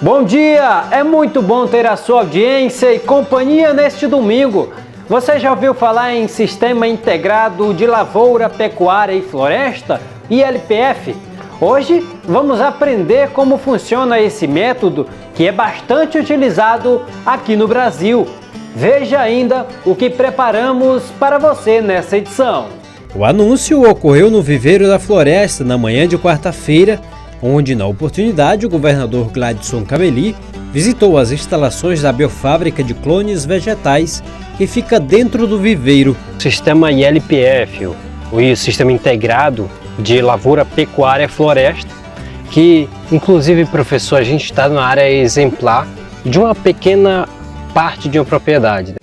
Bom dia! É muito bom ter a sua audiência e companhia neste domingo. Você já ouviu falar em Sistema Integrado de Lavoura, Pecuária e Floresta, ILPF? Hoje vamos aprender como funciona esse método que é bastante utilizado aqui no Brasil. Veja ainda o que preparamos para você nessa edição. O anúncio ocorreu no Viveiro da Floresta na manhã de quarta-feira, onde, na oportunidade, o governador Gladson Cameli visitou as instalações da biofábrica de clones vegetais que fica dentro do viveiro. O sistema ILPF, o Sistema Integrado de Lavoura, Pecuária e Floresta, que, inclusive, professor, a gente está na área exemplar de uma pequena parte de uma propriedade.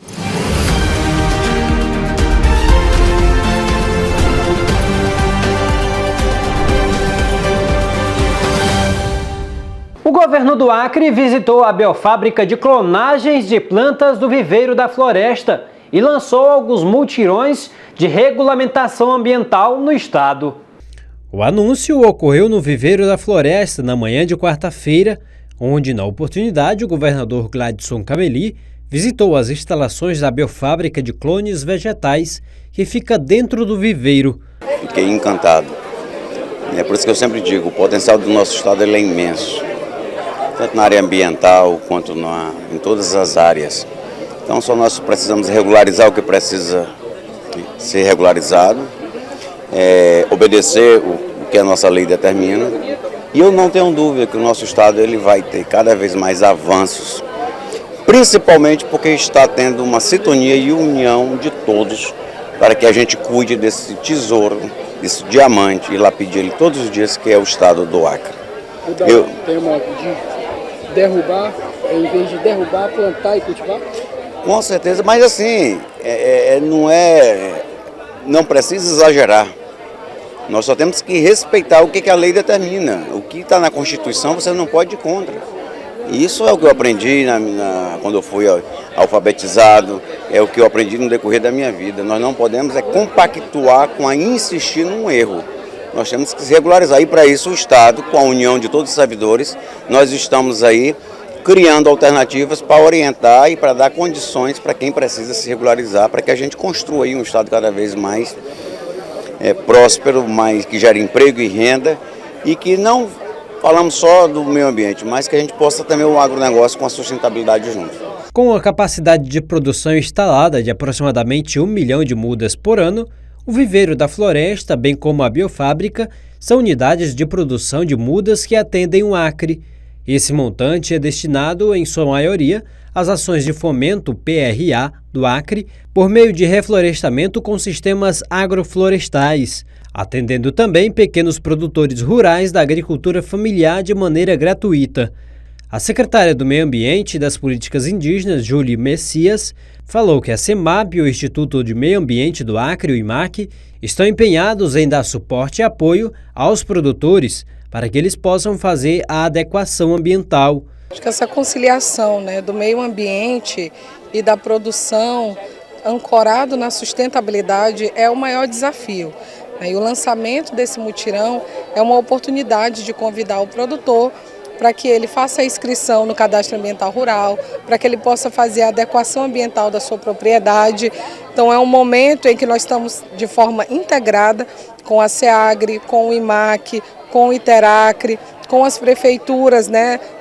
O governo do Acre visitou a biofábrica de clonagens de plantas do Viveiro da Floresta e lançou alguns mutirões de regulamentação ambiental no estado. O anúncio ocorreu no Viveiro da Floresta na manhã de quarta-feira, onde, na oportunidade, o governador Gladson Cameli visitou as instalações da biofábrica de clones vegetais que fica dentro do viveiro. Fiquei encantado. É por isso que eu sempre digo, o potencial do nosso estado ele é imenso, tanto na área ambiental quanto em todas as áreas. Então só nós precisamos regularizar o que precisa ser regularizado, obedecer o que a nossa lei determina. E eu não tenho dúvida que o nosso estado ele vai ter cada vez mais avanços, principalmente porque está tendo uma sintonia e união de todos para que a gente cuide desse tesouro, desse diamante, e lapide ele todos os dias, que é o estado do Acre. Tem uma de derrubar, em vez de derrubar, plantar e cultivar? Com certeza, mas assim, não precisa exagerar. Nós só temos que respeitar o que a lei determina. O que está na Constituição você não pode ir contra. Isso é o que eu aprendi quando eu fui alfabetizado, é o que eu aprendi no decorrer da minha vida. Nós não podemos compactuar com insistir num erro. Nós temos que se regularizar. E para isso o Estado, com a união de todos os servidores, nós estamos aí criando alternativas para orientar e para dar condições para quem precisa se regularizar, para que a gente construa aí um Estado cada vez mais próspero, que gere emprego e renda, e que não falamos só do meio ambiente, mas que a gente possa também o agronegócio com a sustentabilidade junto. Com a capacidade de produção instalada de aproximadamente 1 milhão de mudas por ano, o Viveiro da Floresta, bem como a biofábrica, são unidades de produção de mudas que atendem o Acre. Esse montante é destinado, em sua maioria, às ações de fomento PRA do Acre, por meio de reflorestamento com sistemas agroflorestais, atendendo também pequenos produtores rurais da agricultura familiar de maneira gratuita. A secretária do Meio Ambiente e das Políticas Indígenas, Julie Messias, falou que a CEMAP e o Instituto de Meio Ambiente do Acre, o IMAC, estão empenhados em dar suporte e apoio aos produtores para que eles possam fazer a adequação ambiental. Acho que essa conciliação, do meio ambiente e da produção ancorado na sustentabilidade é o maior desafio. E o lançamento desse mutirão é uma oportunidade de convidar o produtor para que ele faça a inscrição no Cadastro Ambiental Rural, para que ele possa fazer a adequação ambiental da sua propriedade. Então é um momento em que nós estamos de forma integrada com a SEAGRE, com o IMAC, com o ITERACRE, com as prefeituras,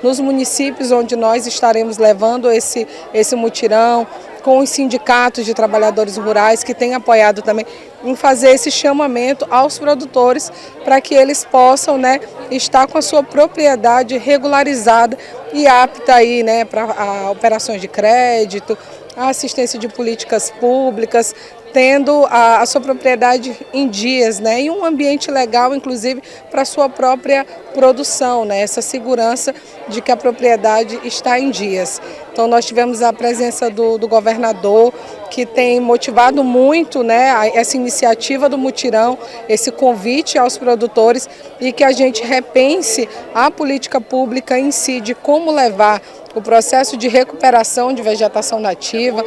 nos municípios onde nós estaremos levando esse mutirão, com os sindicatos de trabalhadores rurais que têm apoiado também em fazer esse chamamento aos produtores para que eles possam estar com a sua propriedade regularizada e apta aí, para operações de crédito, a assistência de políticas públicas, tendo a sua propriedade em dias, e um ambiente legal, inclusive, para a sua própria produção, essa segurança de que a propriedade está em dias. Então nós tivemos a presença do governador, que tem motivado muito essa iniciativa do mutirão, esse convite aos produtores, e que a gente repense a política pública em si, de como levar o processo de recuperação de vegetação nativa,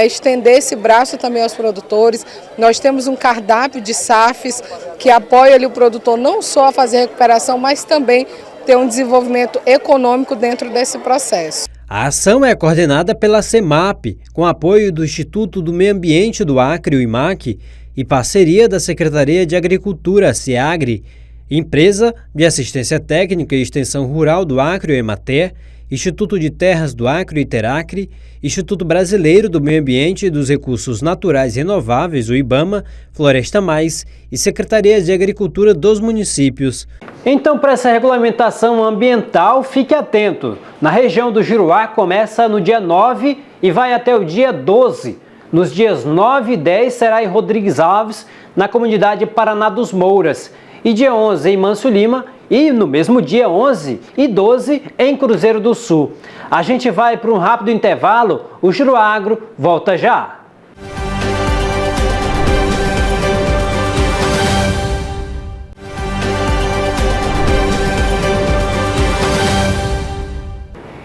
estender esse braço também aos produtores. Nós temos um cardápio de SAFs que apoia ali o produtor não só a fazer a recuperação, mas também ter um desenvolvimento econômico dentro desse processo. A ação é coordenada pela CEMAP, com apoio do Instituto do Meio Ambiente do Acre, o IMAC, e parceria da Secretaria de Agricultura, SEAGRE, Empresa de Assistência Técnica e Extensão Rural do Acre, o EMATER, Instituto de Terras do Acre, o ITERACRE, Instituto Brasileiro do Meio Ambiente e dos Recursos Naturais Renováveis, o IBAMA, Floresta Mais e Secretaria de Agricultura dos municípios. Então, para essa regulamentação ambiental, fique atento. Na região do Juruá começa no dia 9 e vai até o dia 12. Nos dias 9 e 10 será em Rodrigues Alves, na comunidade Paraná dos Mouras. E dia 11 em Manso Lima e no mesmo dia 11 e 12 em Cruzeiro do Sul. A gente vai para um rápido intervalo, o Juruagro volta já.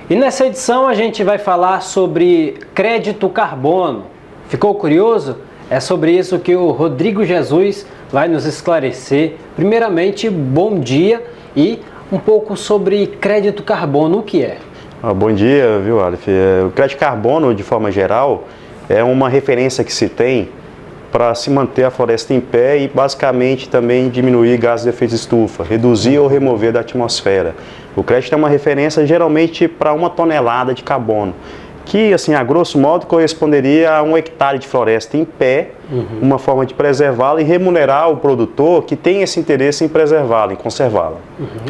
E nessa edição a gente vai falar sobre crédito carbono. Ficou curioso? É sobre isso que o Rodrigo Jesus vai nos esclarecer. Primeiramente, bom dia e um pouco sobre crédito carbono, o que é? Bom dia, viu, Aleph? O crédito carbono, de forma geral, é uma referência que se tem para se manter a floresta em pé e, basicamente, também diminuir gases de efeito estufa, reduzir ou remover da atmosfera. O crédito é uma referência, geralmente, para 1 tonelada de carbono, que, assim, a grosso modo, corresponderia a 1 hectare de floresta em pé, uma forma de preservá-la e remunerar o produtor que tem esse interesse em preservá-la, em conservá-la.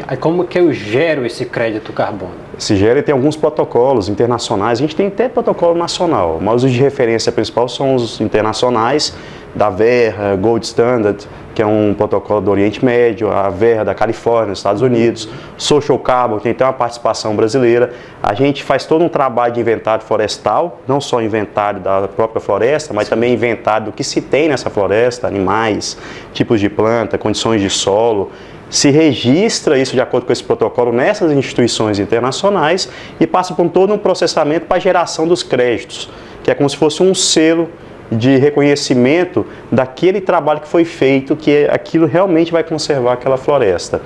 Aí como que eu gero esse crédito carbono? Se gera e tem alguns protocolos internacionais, a gente tem até protocolo nacional, mas os de referência principal são os internacionais, da Verra, Gold Standard, que é um protocolo do Oriente Médio, a Verra da Califórnia, nos Estados Unidos, Social Carbon, que tem até uma participação brasileira. A gente faz todo um trabalho de inventário florestal, não só inventário da própria floresta, mas também inventário do que se tem nessa floresta, animais, tipos de planta, condições de solo. Se registra isso de acordo com esse protocolo nessas instituições internacionais e passa por todo um processamento para a geração dos créditos, que é como se fosse um selo de reconhecimento daquele trabalho que foi feito, que aquilo realmente vai conservar aquela floresta.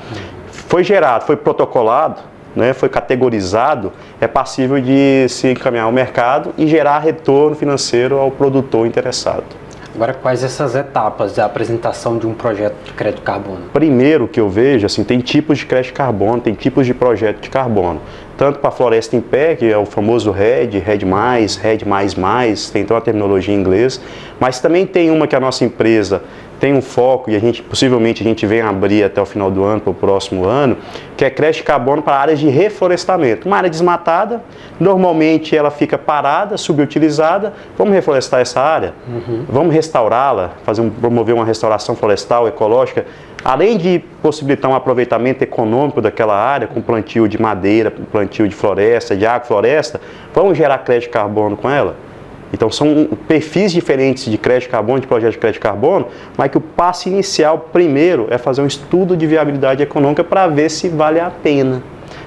Foi gerado, foi protocolado, né, foi categorizado, é passível de se encaminhar ao mercado e gerar retorno financeiro ao produtor interessado. Agora, quais essas etapas da apresentação de um projeto de crédito carbono? Primeiro que eu vejo, assim, tem tipos de crédito carbono, tem tipos de projeto de carbono. Tanto para a floresta em pé, que é o famoso RED, RED+, tem então a terminologia em inglês, mas também tem uma que a nossa empresa tem um foco e possivelmente a gente vem abrir até o final do ano, para o próximo ano, que é crédito de carbono para áreas de reflorestamento. Uma área desmatada, normalmente ela fica parada, subutilizada, vamos reflorestar essa área? Vamos restaurá-la, promover uma restauração florestal, ecológica, além de possibilitar um aproveitamento econômico daquela área, com plantio de madeira, plantio de floresta, de agrofloresta, vamos gerar crédito de carbono com ela? Então são perfis diferentes de crédito de carbono, de projeto de crédito de carbono, mas que o passo inicial primeiro é fazer um estudo de viabilidade econômica para ver se vale a pena.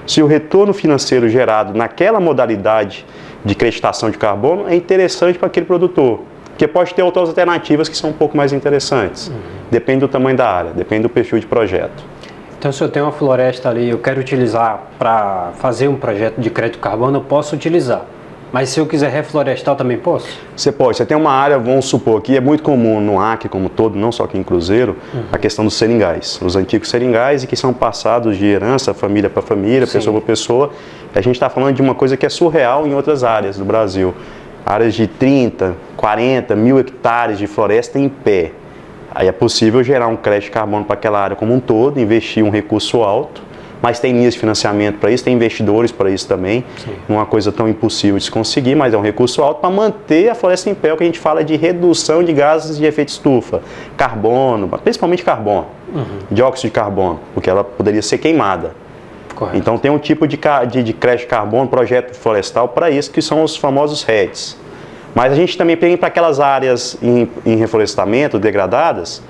Se o retorno financeiro gerado naquela modalidade de creditação de carbono é interessante para aquele produtor. Porque pode ter outras alternativas que são um pouco mais interessantes. Depende do tamanho da área, depende do perfil de projeto. Então, se eu tenho uma floresta ali, eu quero utilizar para fazer um projeto de crédito carbono, eu posso utilizar. Mas se eu quiser reflorestar, eu também posso? Você pode. Você tem uma área, vamos supor, que é muito comum no Acre como todo, não só aqui em Cruzeiro, a questão dos seringais. Os antigos seringais e que são passados de herança, família para família, pessoa para pessoa. A gente está falando de uma coisa que é surreal em outras áreas do Brasil. Áreas de 30, 40 mil hectares de floresta em pé. Aí é possível gerar um crédito de carbono para aquela área como um todo, investir um recurso alto, mas tem linhas de financiamento para isso, tem investidores para isso também. Não é uma coisa tão impossível de se conseguir, mas é um recurso alto para manter a floresta em pé, o que a gente fala de redução de gases de efeito estufa, carbono, principalmente carbono, dióxido de carbono, porque ela poderia ser queimada. Correto. Então tem um tipo de crédito de carbono, projeto florestal para isso, que são os famosos REDs. Mas a gente também tem para aquelas áreas em reflorestamento, degradadas,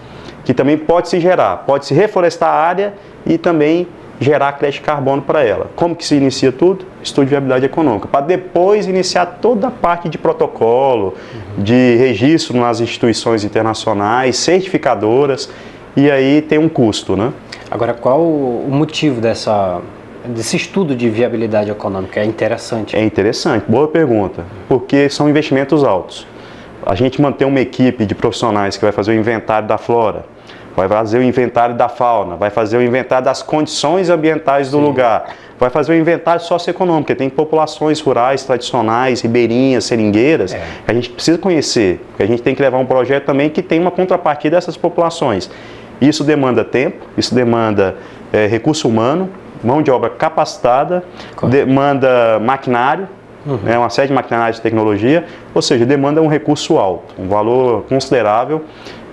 que também pode-se reflorestar a área e também gerar crédito de carbono para ela. Como que se inicia tudo? Estudo de viabilidade econômica, para depois iniciar toda a parte de protocolo, de registro nas instituições internacionais, certificadoras, e aí tem um custo, né? Agora, qual o motivo dessa desse estudo de viabilidade econômica? É interessante. É interessante, boa pergunta, porque são investimentos altos. A gente mantém uma equipe de profissionais que vai fazer o inventário da flora, vai fazer o inventário da fauna, vai fazer o inventário das condições ambientais do lugar, vai fazer o inventário socioeconômico, porque tem populações rurais tradicionais, ribeirinhas, seringueiras, que a gente precisa conhecer, porque a gente tem que levar um projeto também que tem uma contrapartida dessas populações. Isso demanda tempo, isso demanda recurso humano, mão de obra capacitada, demanda maquinário, uma série de maquinários de tecnologia, ou seja, demanda um recurso alto, um valor considerável,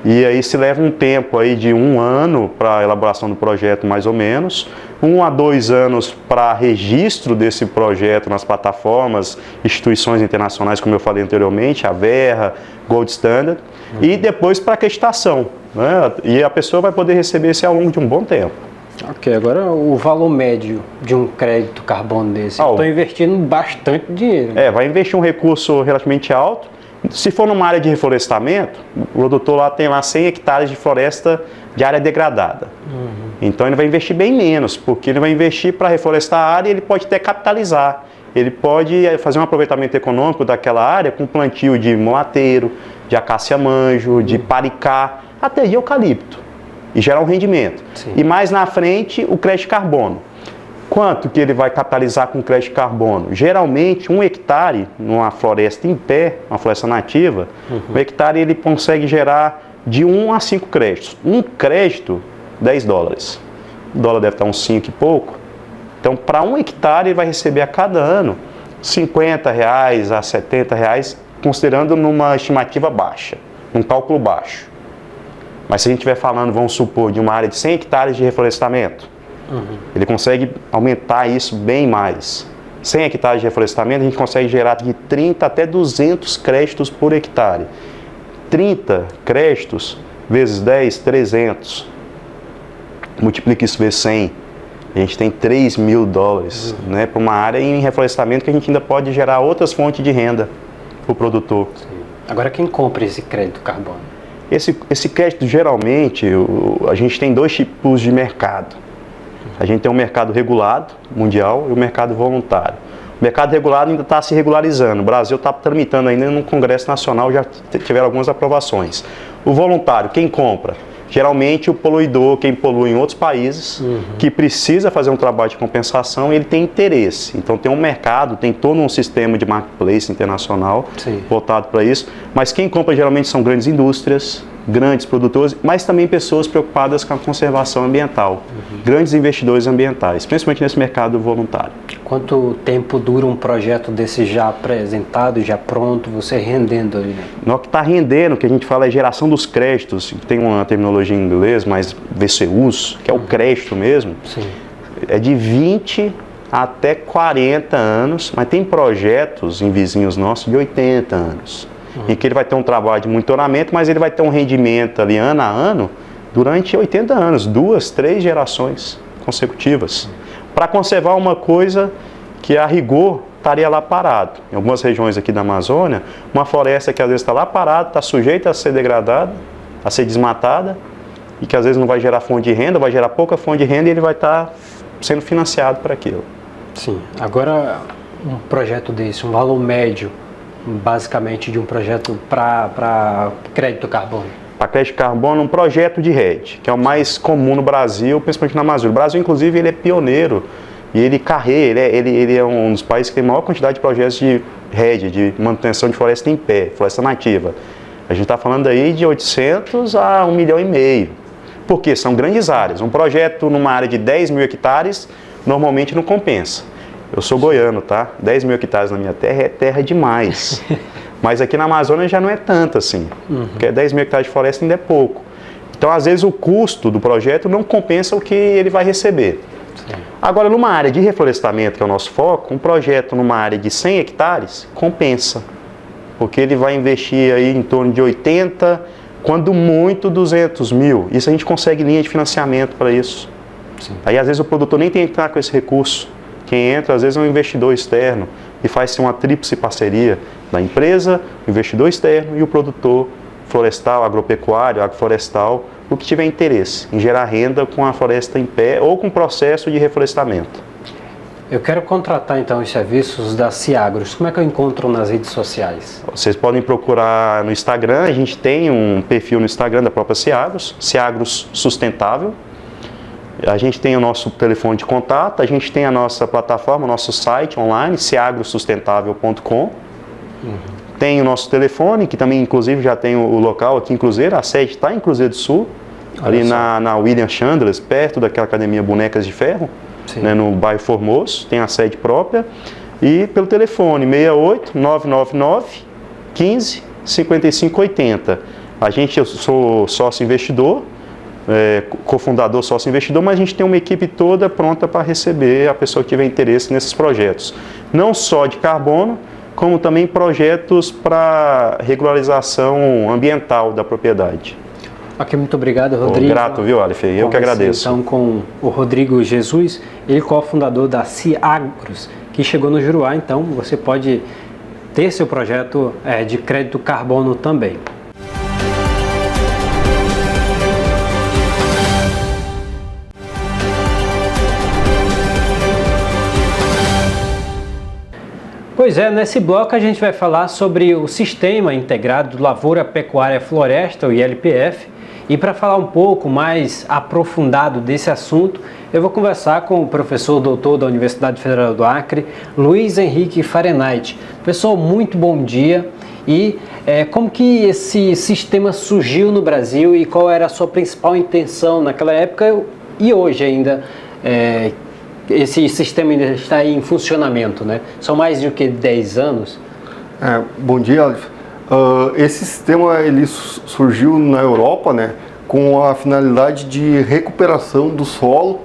e aí se leva um tempo aí de 1 ano para a elaboração do projeto, mais ou menos, 1 a 2 anos para registro desse projeto nas plataformas, instituições internacionais, como eu falei anteriormente, a Verra, Gold Standard, e depois para acreditação, né? E a pessoa vai poder receber isso ao longo de um bom tempo. Ok, agora o valor médio de um crédito carbono desse, estou investindo bastante dinheiro. Vai investir um recurso relativamente alto. Se for numa área de reflorestamento, o produtor lá tem 100 hectares de floresta de área degradada. Então ele vai investir bem menos, porque ele vai investir para reflorestar a área e ele pode até capitalizar. Ele pode fazer um aproveitamento econômico daquela área com plantio de mulateiro, de acácia-manjo, de paricá, até de eucalipto, e gerar um rendimento. Sim. E mais na frente, o crédito carbono. Quanto que ele vai capitalizar com crédito carbono? Geralmente, 1 hectare numa floresta em pé, uma floresta nativa, 1 hectare ele consegue gerar de 1 a 5 créditos. Um crédito, $10. O dólar deve estar uns 5 e pouco. Então, para 1 hectare, ele vai receber a cada ano R$50 a R$70, considerando numa estimativa baixa, num cálculo baixo. Mas se a gente estiver falando, vamos supor, de uma área de 100 hectares de reflorestamento, ele consegue aumentar isso bem mais. 100 hectares de reflorestamento, a gente consegue gerar de 30 até 200 créditos por hectare. 30 créditos vezes 10, 300. Multiplica isso vezes 100. A gente tem $3.000, né, para uma área em reflorestamento que a gente ainda pode gerar outras fontes de renda para o produtor. Sim. Agora, quem compra esse crédito carbono? Esse crédito, geralmente, a gente tem 2 tipos de mercado. A gente tem um mercado regulado, mundial, e o mercado voluntário. O mercado regulado ainda está se regularizando. O Brasil está tramitando ainda no Congresso Nacional, já tiveram algumas aprovações. O voluntário, quem compra? Geralmente o poluidor, quem polui em outros países, que precisa fazer um trabalho de compensação, ele tem interesse. Então tem um mercado, tem todo um sistema de marketplace internacional voltado para isso. Mas quem compra geralmente são grandes indústrias, grandes produtores, mas também pessoas preocupadas com a conservação ambiental, grandes investidores ambientais, principalmente nesse mercado voluntário. Quanto tempo dura um projeto desse já apresentado, já pronto, você rendendo ali? Né? No que está rendendo, o que a gente fala é geração dos créditos, tem uma terminologia em inglês, mas VCUs, que é o crédito mesmo, é de 20 até 40 anos, mas tem projetos em vizinhos nossos de 80 anos. Em que ele vai ter um trabalho de monitoramento, mas ele vai ter um rendimento ali ano a ano durante 80 anos, 2, 3 gerações consecutivas. Para conservar uma coisa que a rigor estaria lá parado. Em algumas regiões aqui da Amazônia, uma floresta que às vezes está lá parada, está sujeita a ser degradada, a ser desmatada, e que às vezes não vai gerar fonte de renda, vai gerar pouca fonte de renda e ele vai estar sendo financiado para aquilo. Sim. Agora, um projeto desse, um valor médio, basicamente, de um projeto para crédito carbono? Para crédito carbono, um projeto de RED, que é o mais comum no Brasil, principalmente na Amazônia. O Brasil, inclusive, ele é pioneiro e ele carrega, ele é um dos países que tem a maior quantidade de projetos de RED, de manutenção de floresta em pé, floresta nativa. A gente está falando aí de 800 a 1,5 milhão. Porque são grandes áreas. Um projeto numa área de 10 mil hectares, normalmente não compensa. Eu sou goiano, tá? 10 mil hectares na minha terra é terra demais. Mas aqui na Amazônia já não é tanto assim. Porque 10 mil hectares de floresta ainda é pouco. Então, às vezes, o custo do projeto não compensa o que ele vai receber. Agora, numa área de reflorestamento, que é o nosso foco, um projeto numa área de 100 hectares compensa. Porque ele vai investir aí em torno de 80, quando muito 200 mil. Isso a gente consegue linha de financiamento para isso. Aí, às vezes, o produtor nem tem que entrar com esse recurso. Quem entra, às vezes, é um investidor externo e faz-se uma tríplice parceria da empresa, o investidor externo e o produtor florestal, agropecuário, agroflorestal, o que tiver interesse em gerar renda com a floresta em pé ou com processo de reflorestamento. Eu quero contratar então os serviços da Ciagros. Como é que eu encontro nas redes sociais? Vocês podem procurar no Instagram, a gente tem um perfil no Instagram da própria Ciagros, Ciagros Sustentável. A gente tem o nosso telefone de contato, a gente tem a nossa plataforma, o nosso site online, ciagrosustentável.com. Tem o nosso telefone, que também inclusive já tem o local aqui em Cruzeiro, a sede está em Cruzeiro do Sul, ali na William Chandlers, perto daquela academia Bonecas de Ferro. Né, no bairro Formoso, tem a sede própria, e pelo telefone 68 999 15 55 80. Eu sou sócio investidor, cofundador sócio investidor, mas a gente tem uma equipe toda pronta para receber a pessoa que tiver interesse nesses projetos, não só de carbono, como também projetos para regularização ambiental da propriedade. Ok, muito obrigado, Rodrigo. Grato, viu, Aleph? Eu que agradeço. Então, com o Rodrigo Jesus, ele cofundador da Ciagros, que chegou no Juruá, então você pode ter seu projeto de crédito carbono também. Pois é, nesse bloco a gente vai falar sobre o Sistema Integrado de Lavoura, Pecuária e Floresta, o ILPF. E para falar um pouco mais aprofundado desse assunto, eu vou conversar com o professor doutor da Universidade Federal do Acre, Luiz Henrique Fahrenheit. Professor, muito bom dia. E como que esse sistema surgiu no Brasil e qual era a sua principal intenção naquela época e hoje ainda? Esse sistema ainda está em funcionamento, né? São mais de 10 anos? Bom dia, Aleph. Esse sistema ele surgiu na Europa, né, com a finalidade de recuperação do solo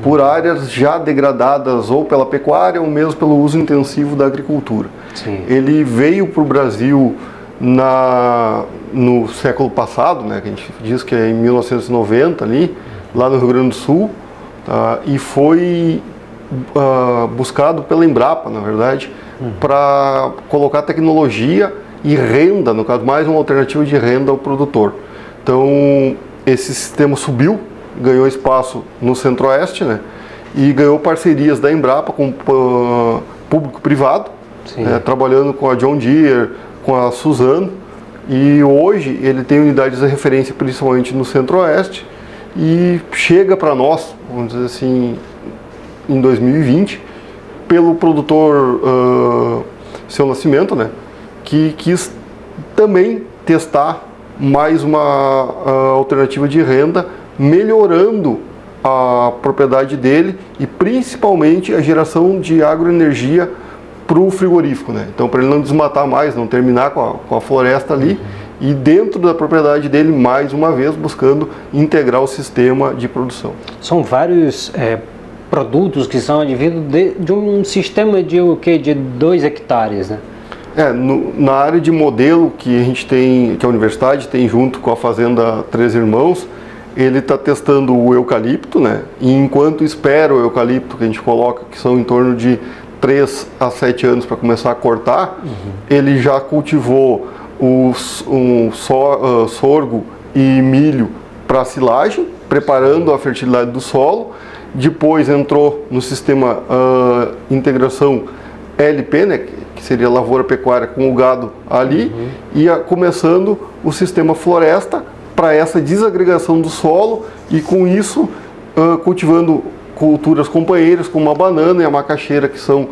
por áreas já degradadas ou pela pecuária ou mesmo pelo uso intensivo da agricultura. Sim. Ele veio para o Brasil no século passado, né, que a gente diz que é em 1990 ali, lá no Rio Grande do Sul, e foi buscado pela Embrapa, na verdade, para colocar tecnologia e renda, no caso, mais uma alternativa de renda ao produtor. Então, esse sistema subiu, ganhou espaço no Centro-Oeste, né? E ganhou parcerias da Embrapa com público-privado, trabalhando com a John Deere, com a Suzano. E hoje ele tem unidades de referência principalmente no Centro-Oeste e chega para nós, vamos dizer assim, em 2020, pelo produtor Seu Nascimento, né? Que quis também testar mais uma alternativa de renda, melhorando a propriedade dele e principalmente a geração de agroenergia para o frigorífico, né? Então, para ele não desmatar mais, não terminar com a floresta ali, e dentro da propriedade dele, mais uma vez, buscando integrar o sistema de produção. São vários produtos que são advindos de um sistema de 2 hectares, né? Na área de modelo que a gente tem, que a universidade tem junto com a Fazenda Três Irmãos, ele está testando o eucalipto, né? E enquanto espera o eucalipto, que a gente coloca, que são em torno de 3 a 7 anos para começar a cortar, ele já cultivou sorgo e milho para silagem, preparando a fertilidade do solo. Depois entrou no sistema integração LP, né, que seria lavoura pecuária com o gado ali, e começando o sistema floresta para essa desagregação do solo e com isso cultivando culturas companheiras como a banana e a macaxeira, que são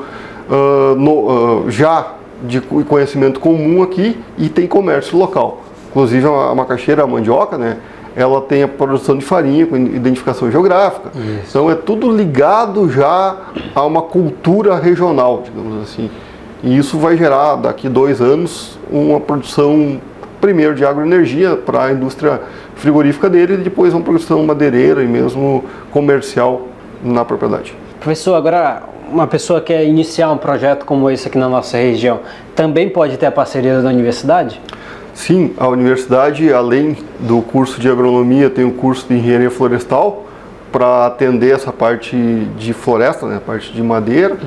já de conhecimento comum aqui e tem comércio local. Inclusive a macaxeira, a mandioca, né, ela tem a produção de farinha com identificação geográfica. Isso. Então é tudo ligado já a uma cultura regional, digamos assim. E isso vai gerar, daqui 2 anos, uma produção, primeiro de agroenergia para a indústria frigorífica dele e depois uma produção madeireira e mesmo comercial na propriedade. Professor, agora uma pessoa que quer iniciar um projeto como esse aqui na nossa região, também pode ter a parceria da universidade? Sim, a universidade, além do curso de agronomia, tem o curso de engenharia florestal para atender essa parte de floresta, né, parte de madeira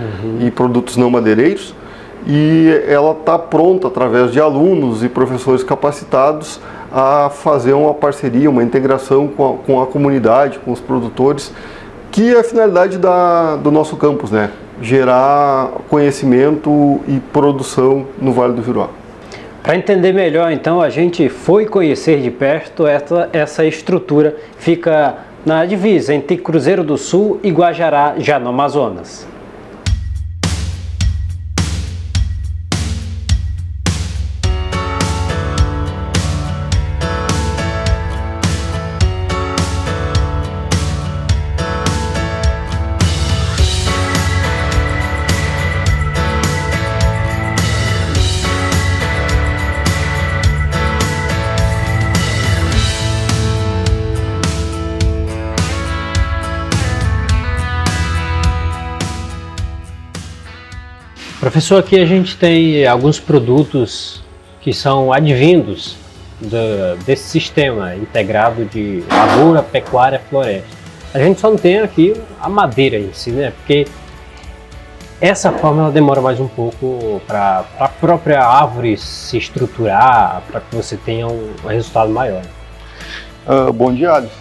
e produtos não madeireiros. E ela está pronta, através de alunos e professores capacitados, a fazer uma parceria, uma integração com a comunidade, com os produtores, que é a finalidade do nosso campus, né? gerar conhecimento e produção no Vale do Juruá. Para entender melhor, então, a gente foi conhecer de perto essa estrutura. Fica na divisa entre Cruzeiro do Sul e Guajará, já no Amazonas. Professor, aqui a gente tem alguns produtos que são advindos desse sistema integrado de lavoura, pecuária, floresta. A gente só não tem aqui a madeira em si, né? Porque essa forma ela demora mais um pouco para a própria árvore se estruturar, para que você tenha um resultado maior. Bom dia, Alisson.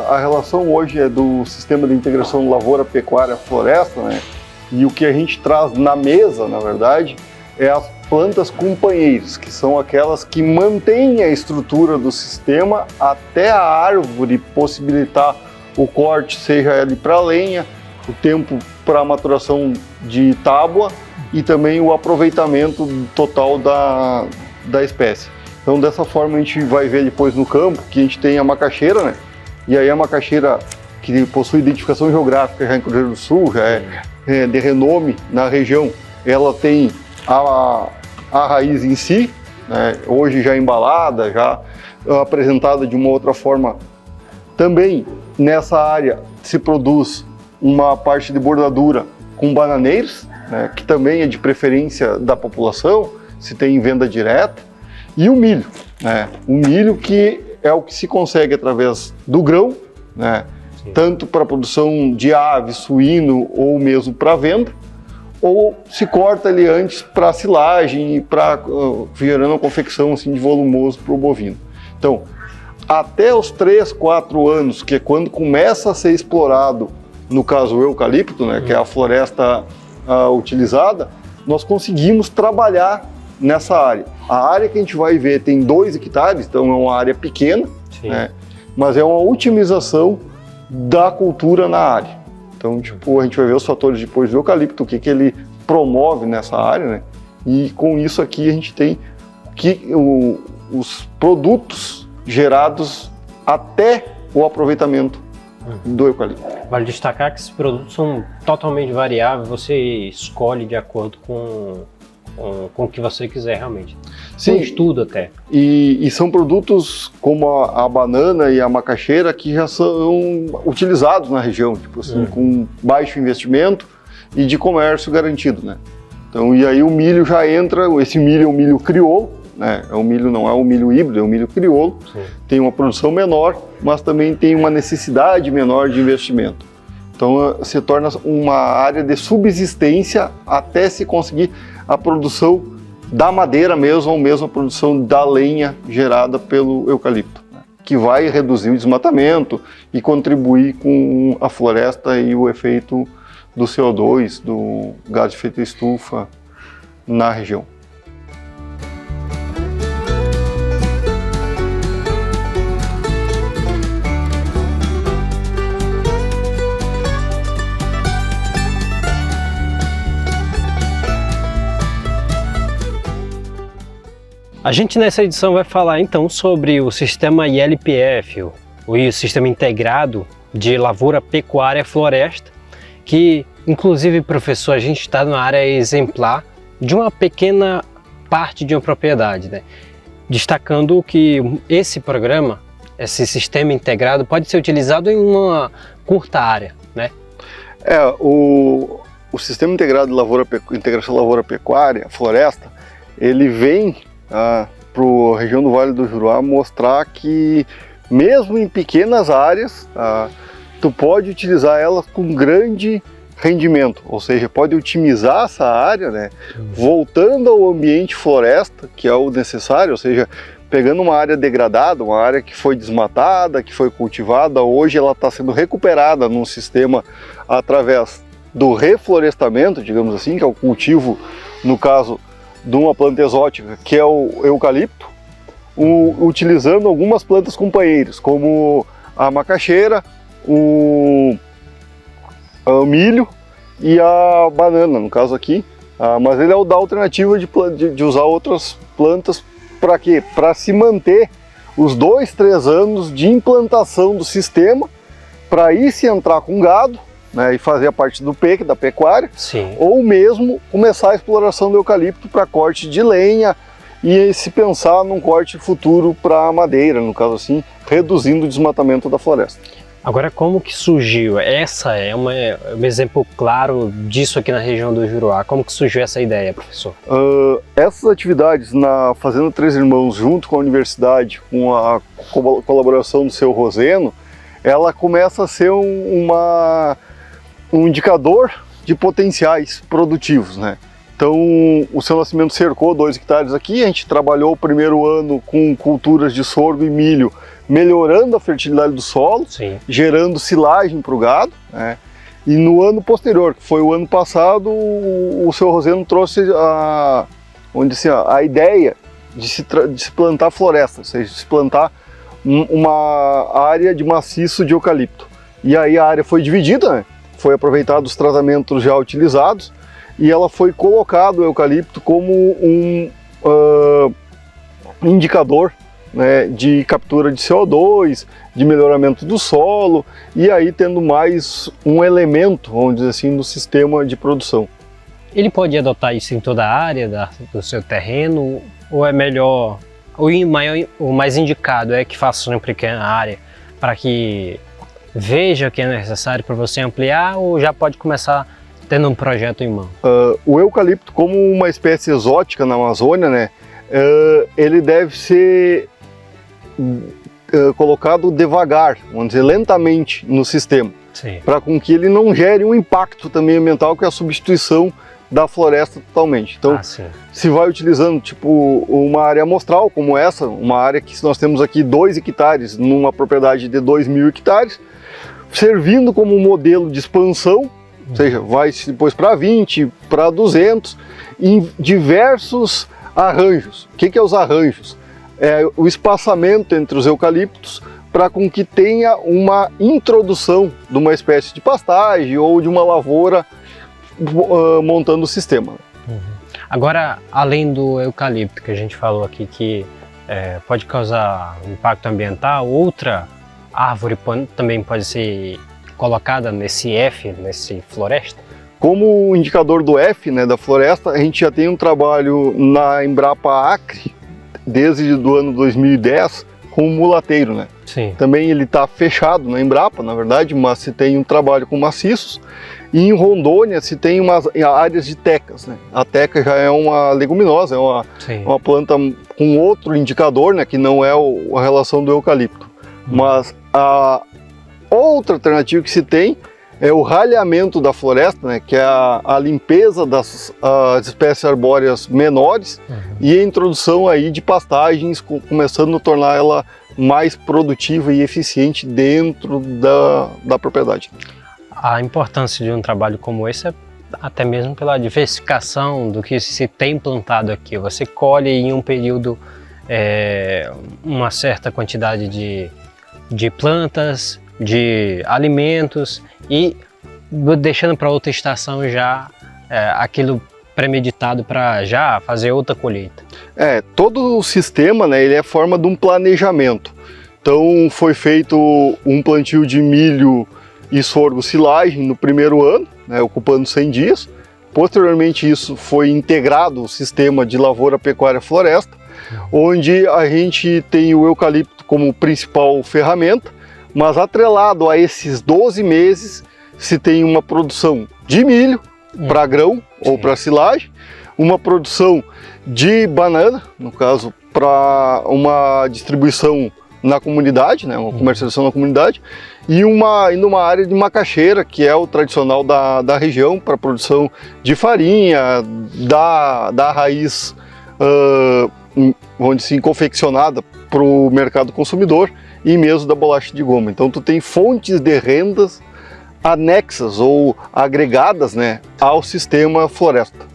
A relação hoje é do sistema de integração lavoura, pecuária, floresta, né? E o que a gente traz na mesa, na verdade, é as plantas companheiras, que são aquelas que mantêm a estrutura do sistema até a árvore possibilitar o corte, seja ele para lenha, o tempo para maturação de tábua e também o aproveitamento total da espécie. Então, dessa forma, a gente vai ver depois no campo que a gente tem a macaxeira, né? E aí a macaxeira, que possui identificação geográfica já em Cruzeiro do Sul, já é de renome na região, ela tem a raiz em si, né, hoje já embalada, já apresentada de uma outra forma. Também nessa área se produz uma parte de bordadura com bananeiros, né, que também é de preferência da população, se tem venda direta, e o milho, né, o milho que é o que se consegue através do grão, né, tanto para a produção de ave, suíno ou mesmo para venda, ou se corta ele antes para silagem e para gerando uma confecção assim, de volumoso para o bovino. Então, até os 3, 4 anos, que é quando começa a ser explorado, no caso o eucalipto, né, que é a floresta utilizada, nós conseguimos trabalhar nessa área. A área que a gente vai ver tem 2 hectares, então é uma área pequena, né, mas é uma otimização da cultura na área. Então, tipo, a gente vai ver os fatores depois do eucalipto, o que ele promove nessa área, né? E com isso aqui a gente tem os produtos gerados até o aproveitamento do eucalipto. Vale destacar que esses produtos são totalmente variáveis, você escolhe de acordo com o que você quiser realmente. Sim, estudo até. E são produtos como a banana e a macaxeira que já são utilizados na região, tipo assim, com baixo investimento e de comércio garantido, né? Então, e aí o milho já entra, esse milho é um milho crioulo, né? O milho não é um milho híbrido, é um milho crioulo. Sim. Tem uma produção menor, mas também tem uma necessidade menor de investimento. Então se torna uma área de subsistência até se conseguir a produção da madeira mesmo, ou mesmo a produção da lenha gerada pelo eucalipto, né, que vai reduzir o desmatamento e contribuir com a floresta e o efeito do CO2, do gás de efeito estufa na região. A gente nessa edição vai falar então sobre o sistema ILPF, o Sistema Integrado de Lavoura, Pecuária e Floresta, que inclusive, professor, a gente está na área exemplar de uma pequena parte de uma propriedade, né? Destacando que esse programa, esse sistema integrado, pode ser utilizado em uma curta área, né? O Sistema Integrado de Integração Lavoura-Pecuária, Floresta, ele vem para a região do Vale do Juruá mostrar que mesmo em pequenas áreas tu pode utilizar elas com grande rendimento, ou seja, pode otimizar essa área, né, voltando ao ambiente floresta, que é o necessário, ou seja, pegando uma área degradada, uma área que foi desmatada, que foi cultivada, hoje ela está sendo recuperada num sistema através do reflorestamento, digamos assim, que é o cultivo, no caso, de uma planta exótica, que é o eucalipto, utilizando algumas plantas companheiras, como a macaxeira, o milho e a banana, no caso aqui. Mas ele dá a alternativa de usar outras plantas para quê? Para se manter os 2, 3 anos de implantação do sistema, para aí se entrar com gado, né, e fazer a parte do PEC, da pecuária, Sim. ou mesmo começar a exploração do eucalipto para corte de lenha e se pensar num corte futuro para madeira, no caso assim, reduzindo o desmatamento da floresta. Agora, como que surgiu? Essa é um exemplo claro disso aqui na região do Juruá. Como que surgiu essa ideia, professor? Essas atividades na Fazenda Três Irmãos, junto com a universidade, com a colaboração do seu Roseno, ela começa a ser um indicador de potenciais produtivos, né? Então, o Seu Nascimento cercou 2 hectares aqui, a gente trabalhou o primeiro ano com culturas de sorgo e milho, melhorando a fertilidade do solo, Sim. gerando silagem para o gado, né? E no ano posterior, que foi o ano passado, o Seu Roseno trouxe a ideia de se plantar floresta, ou seja, de se plantar uma área de maciço de eucalipto. E aí a área foi dividida, né? Foi aproveitado os tratamentos já utilizados e ela foi colocado o eucalipto como um indicador, né, de captura de CO2, de melhoramento do solo, e aí tendo mais um elemento, vamos dizer assim, no sistema de produção. Ele pode adotar isso em toda a área do seu terreno, ou é melhor, o mais indicado é que faça uma pequena área para que veja que é necessário para você ampliar, ou já pode começar tendo um projeto em mão? O eucalipto, como uma espécie exótica na Amazônia, né, ele deve ser colocado devagar, vamos dizer, lentamente no sistema, para com que ele não gere um impacto também ambiental, que é a substituição da floresta totalmente. Então, se vai utilizando tipo uma área amostral como essa, uma área que nós temos aqui 2 hectares numa propriedade de 2.000 hectares, servindo como modelo de expansão, ou seja, vai depois para 20, para 200, em diversos arranjos. O que é os arranjos? É o espaçamento entre os eucaliptos para com que tenha uma introdução de uma espécie de pastagem ou de uma lavoura montando o sistema. Agora, além do eucalipto que a gente falou aqui, que pode causar impacto ambiental, outra árvore também pode ser colocada nesse F, nesse floresta? Como indicador do F, né, da floresta, a gente já tem um trabalho na Embrapa Acre, desde o ano 2010, com o mulateiro, né? Sim. Também ele está fechado na Embrapa, na verdade, mas se tem um trabalho com maciços. E em Rondônia se tem umas áreas de tecas, né? A teca já é uma leguminosa, é uma planta com outro indicador, né, que não é a relação do eucalipto. Mas a outra alternativa que se tem é o ralhamento da floresta, né, que é a limpeza das espécies arbóreas menores e a introdução aí de pastagens, começando a tornar ela mais produtiva e eficiente dentro da propriedade. A importância de um trabalho como esse é até mesmo pela diversificação do que se tem plantado aqui. Você colhe em um período uma certa quantidade de plantas, de alimentos e deixando para outra estação já aquilo premeditado para já fazer outra colheita. Todo o sistema, né, ele é forma de um planejamento. Então foi feito um plantio de milho e sorgo silagem no primeiro ano, né, ocupando 100 dias. Posteriormente isso foi integrado ao sistema de lavoura, pecuária, floresta, onde a gente tem o eucalipto como principal ferramenta, mas atrelado a esses 12 meses se tem uma produção de milho para grão ou para silagem, uma produção de banana, no caso para uma distribuição na comunidade, né, uma comercialização na comunidade, e numa área de macaxeira, que é o tradicional da região, para produção de farinha, da raiz, vamos dizer assim, confeccionada para o mercado consumidor, e mesmo da bolacha de goma. Então tu tem fontes de rendas anexas ou agregadas, né, ao sistema floresta.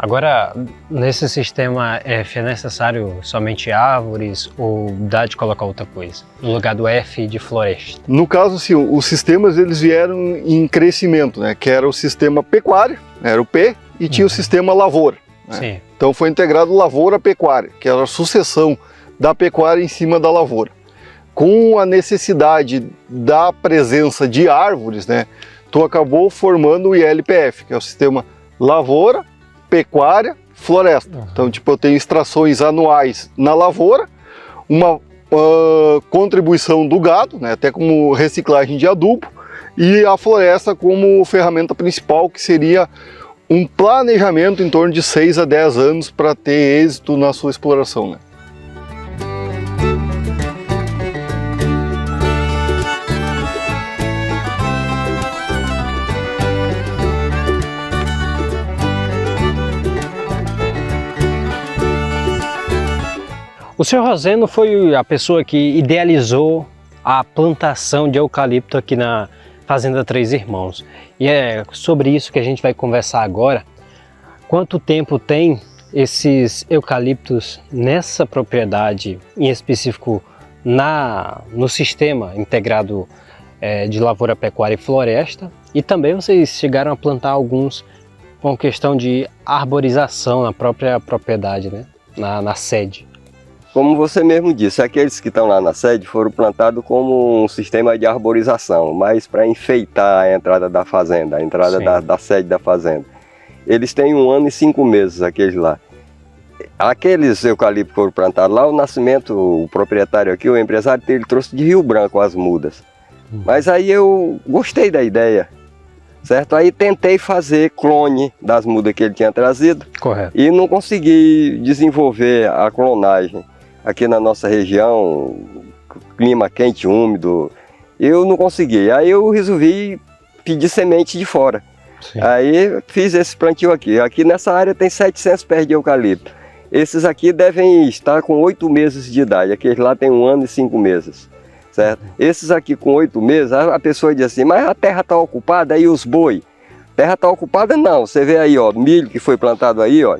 Agora, nesse sistema F, é necessário somente árvores ou dá de colocar outra coisa? No lugar do F de floresta? No caso, assim, os sistemas eles vieram em crescimento, né, que era o sistema pecuária, era o P, e tinha o sistema lavoura. Né? Sim. Então foi integrado lavoura-pecuária, que era a sucessão da pecuária em cima da lavoura. Com a necessidade da presença de árvores, né, tu acabou formando o ILPF, que é o sistema lavoura, pecuária, floresta. Então, tipo, eu tenho extrações anuais na lavoura, uma contribuição do gado, né, até como reciclagem de adubo, e a floresta como ferramenta principal, que seria um planejamento em torno de 6 a 10 anos para ter êxito na sua exploração. Né? O senhor Roseno foi a pessoa que idealizou a plantação de eucalipto aqui na Fazenda Três Irmãos. E é sobre isso que a gente vai conversar agora. Quanto tempo tem esses eucaliptos nessa propriedade, em específico no sistema integrado de lavoura, pecuária e floresta? E também vocês chegaram a plantar alguns com questão de arborização na própria propriedade, né? na sede. Como você mesmo disse, aqueles que estão lá na sede foram plantados como um sistema de arborização, mas para enfeitar a entrada da fazenda, a entrada da sede da fazenda. Eles têm 1 ano e 5 meses, aqueles lá. Aqueles eucaliptos que foram plantados lá, o Nascimento, o proprietário aqui, o empresário, ele trouxe de Rio Branco as mudas. Mas aí eu gostei da ideia, certo? Aí tentei fazer clone das mudas que ele tinha trazido. Correto. E não consegui desenvolver a clonagem. Aqui na nossa região, clima quente, úmido, eu não consegui. Aí eu resolvi pedir semente de fora. Sim. Aí fiz esse plantio aqui. Aqui nessa área tem 700 pés de eucalipto. Esses aqui devem estar com 8 meses de idade. Aqueles lá tem 1 ano e 5 meses. Certo? Esses aqui com 8 meses, a pessoa diz assim, mas a terra está ocupada, e os boi? Terra está ocupada não, você vê aí, ó, milho que foi plantado aí, ó,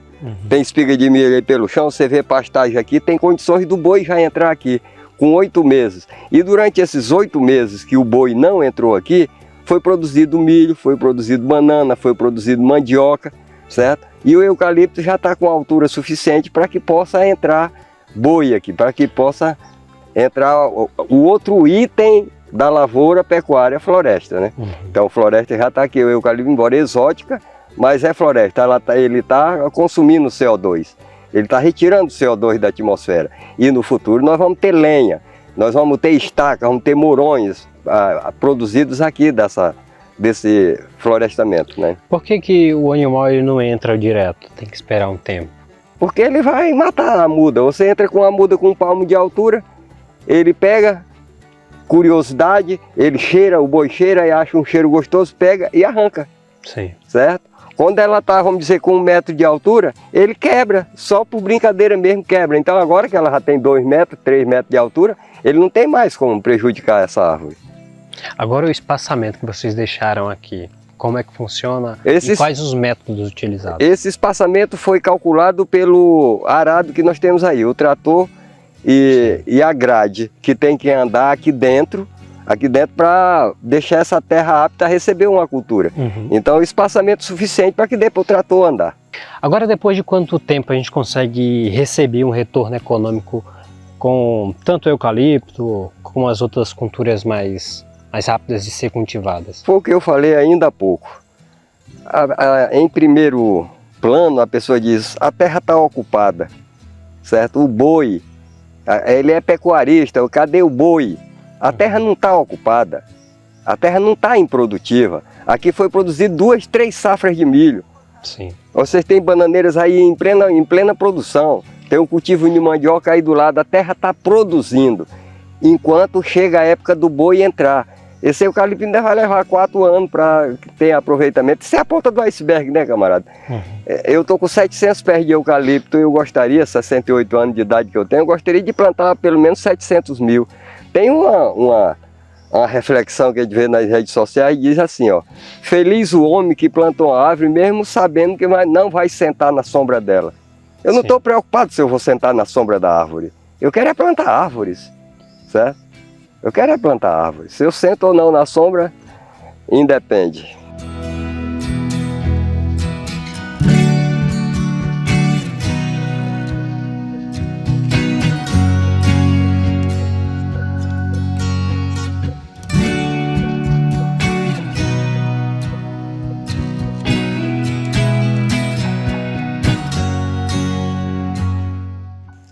tem espiga de milho aí pelo chão, você vê pastagem aqui, tem condições do boi já entrar aqui, com 8 meses. E durante esses 8 meses que o boi não entrou aqui, foi produzido milho, foi produzido banana, foi produzido mandioca, certo? E o eucalipto já está com altura suficiente para que possa entrar boi aqui, para que possa entrar o outro item da lavoura, pecuária, floresta, né? Então floresta já está aqui, o eucalipto, embora exótica, mas é floresta, ele está consumindo CO2, ele está retirando o CO2 da atmosfera. E no futuro nós vamos ter lenha, nós vamos ter estaca, vamos ter morões produzidos aqui desse florestamento, né? Por que o animal ele não entra direto, tem que esperar um tempo? Porque ele vai matar a muda, você entra com a muda com 1 palmo de altura, ele pega, curiosidade, ele cheira, o boi cheira e acha um cheiro gostoso, pega e arranca. Sim. Certo? Quando ela está, vamos dizer, com 1 metro de altura, ele quebra, só por brincadeira mesmo quebra. Então agora que ela já tem 2 metros, 3 metros de altura, ele não tem mais como prejudicar essa árvore. Agora o espaçamento que vocês deixaram aqui, como é que funciona e quais os métodos utilizados? Esse espaçamento foi calculado pelo arado que nós temos aí, o trator e a grade, que tem que andar aqui dentro para deixar essa terra apta a receber uma cultura. Então, espaçamento suficiente para que dê para o trator andar. Agora, depois de quanto tempo a gente consegue receber um retorno econômico com tanto o eucalipto como as outras culturas mais rápidas de ser cultivadas? Foi o que eu falei ainda há pouco. Em primeiro plano, a pessoa diz, a terra está ocupada, certo? O boi, ele é pecuarista, cadê o boi? A terra não está ocupada, a terra não está improdutiva. Aqui foi produzido 2, 3 safras de milho. Sim. Vocês têm bananeiras aí em plena produção, tem um cultivo de mandioca aí do lado, a terra está produzindo, enquanto chega a época do boi entrar. Esse eucalipto ainda vai levar 4 anos para ter aproveitamento. Isso é a ponta do iceberg, né, camarada? Eu estou com 700 pés de eucalipto, eu gostaria, 68 anos de idade que eu tenho, eu gostaria de plantar pelo menos 700 mil. Tem uma reflexão que a gente vê nas redes sociais, diz assim, ó: feliz o homem que plantou uma árvore mesmo sabendo que não vai sentar na sombra dela. Eu não estou preocupado se eu vou sentar na sombra da árvore. Eu quero é plantar árvores, certo? Eu quero é plantar árvores. Se eu sento ou não na sombra, independe.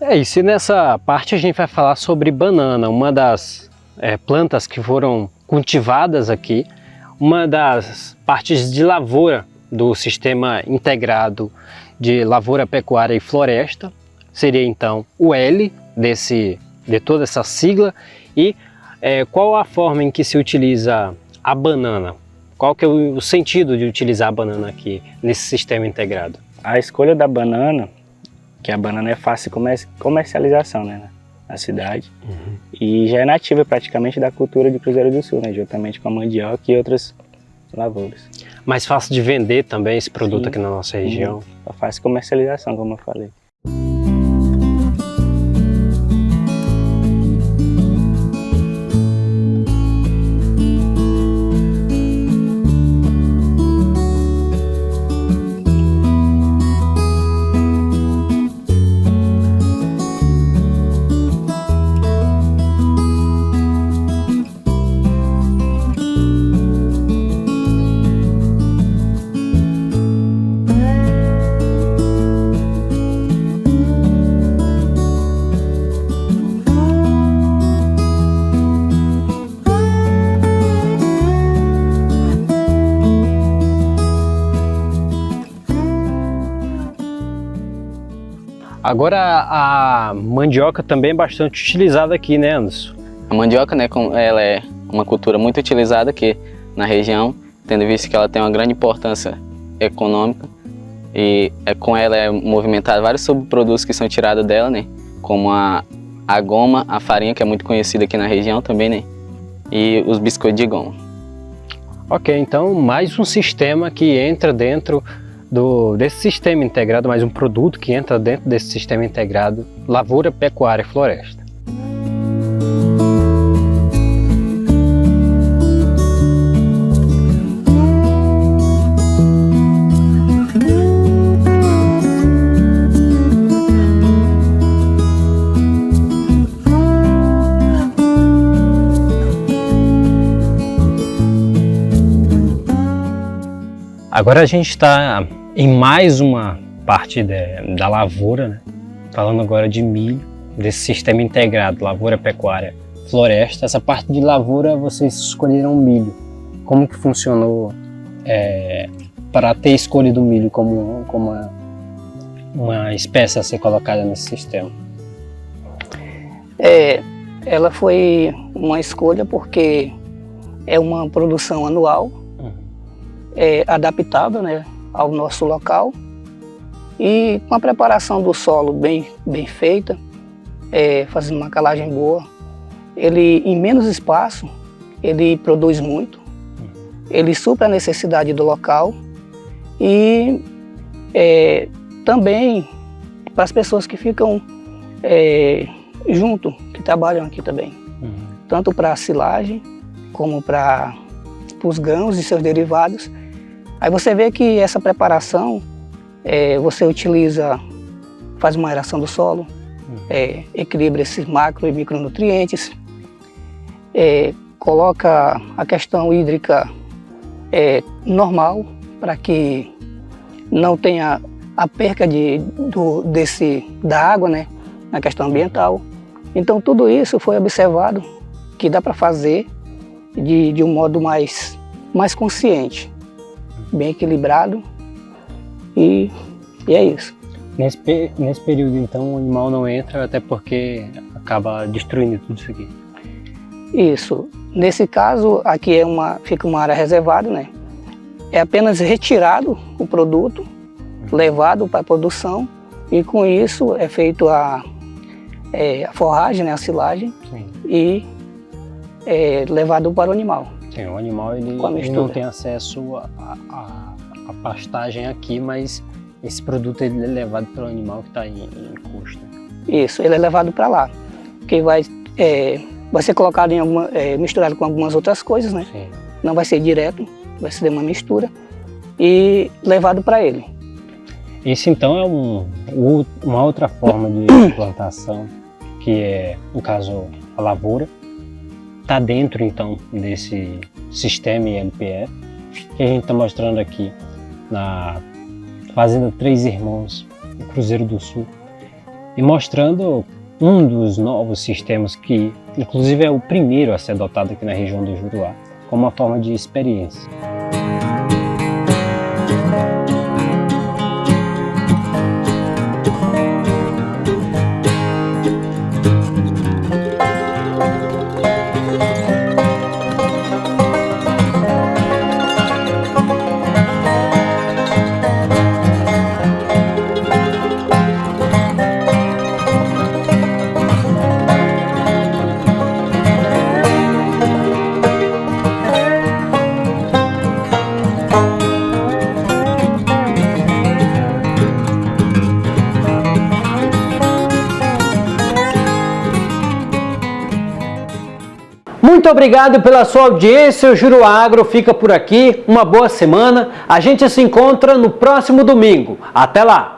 É isso, e nessa parte a gente vai falar sobre banana, uma das plantas que foram cultivadas aqui, uma das partes de lavoura do sistema integrado de lavoura, pecuária e floresta, seria então o L de toda essa sigla. E qual a forma em que se utiliza a banana? Qual que é o sentido de utilizar a banana aqui nesse sistema integrado? A escolha da banana, que a banana é fácil de comercialização, né, na cidade, e já é nativa praticamente da cultura de Cruzeiro do Sul, né, juntamente com a mandioca e outras lavouras. Mais fácil de vender também esse produto. Sim. Aqui na nossa região. A fácil comercialização, como eu falei. Agora a mandioca também é bastante utilizada aqui, né, Anderson? A mandioca, né, ela é uma cultura muito utilizada aqui na região, tendo visto que ela tem uma grande importância econômica, e com ela é movimentado vários subprodutos que são tirados dela, né, como a goma, a farinha, que é muito conhecida aqui na região também, né, e os biscoitos de goma. Ok, então mais um sistema que entra dentro desse sistema integrado, mais um produto que entra dentro desse sistema integrado, lavoura, pecuária e floresta. Agora a gente está em mais uma parte da lavoura, né? Falando agora de milho, desse sistema integrado, lavoura, pecuária, floresta. Essa parte de lavoura vocês escolheram milho. Como que funcionou para ter escolhido o milho como uma espécie a ser colocada nesse sistema? Ela foi uma escolha porque é uma produção anual, adaptável, né, ao nosso local, e com a preparação do solo bem feita, fazendo uma calagem boa, ele em menos espaço ele produz muito, ele supre a necessidade do local e também para as pessoas que ficam junto, que trabalham aqui também, tanto para a silagem como para os grãos e seus derivados. Aí você vê que essa preparação, você faz uma aeração do solo, equilibra esses macro e micronutrientes, coloca a questão hídrica normal, para que não tenha a perca da água, né, na questão ambiental. Então tudo isso foi observado que dá para fazer de um modo mais consciente, bem equilibrado, e é isso. Nesse período, então, o animal não entra, até porque acaba destruindo tudo isso aqui. Isso. Nesse caso, aqui fica uma área reservada, né? É apenas retirado o produto, levado para a produção, e com isso é feito a forragem, né, a silagem. Sim. E levado para o animal. Sim, o animal ele não tem acesso à pastagem aqui, mas esse produto ele é levado pelo animal que está em custo. Isso, ele é levado para lá, que vai ser colocado misturado com algumas outras coisas, né? Sim. Não vai ser direto, vai ser uma mistura e levado para ele. Esse então é uma outra forma de plantação, que é, no caso, a lavoura. Está dentro então desse sistema ILPF, que a gente está mostrando aqui na Fazenda Três Irmãos, no Cruzeiro do Sul, e mostrando um dos novos sistemas que, inclusive, é o primeiro a ser adotado aqui na região do Juruá, como uma forma de experiência. Muito obrigado pela sua audiência, o Juruá Agro fica por aqui, uma boa semana, a gente se encontra no próximo domingo, até lá!